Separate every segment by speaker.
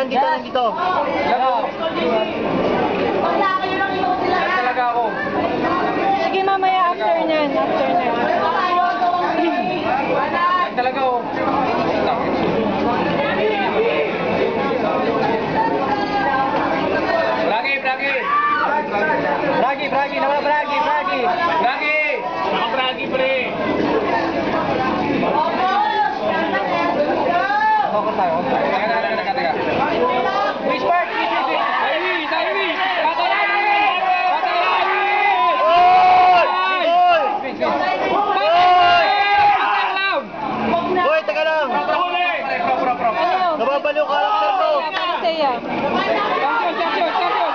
Speaker 1: nandito.
Speaker 2: Yan talaga ako.
Speaker 3: Sige, mamaya after niyan.
Speaker 2: Yan talaga ako.
Speaker 1: Bragi, nama Bragi.
Speaker 2: Bragi, pre.
Speaker 1: Fokus tayo.
Speaker 2: Teka.
Speaker 1: Wish Park.
Speaker 2: Ivy.
Speaker 1: Boy, teka lang. Nababaliw ka lang sir ko.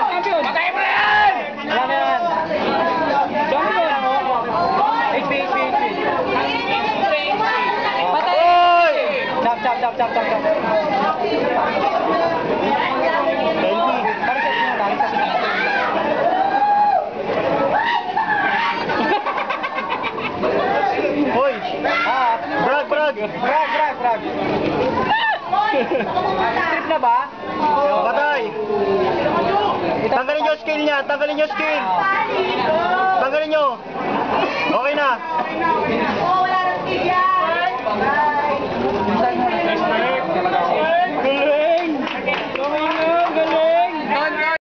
Speaker 2: Champion. Patay mo yan!
Speaker 1: Yan. Oy! Chap. Hoy! Brag! Trip na ba? Patay! Tanggalin nyo skill niya! Tanggalin nyo! Okay na!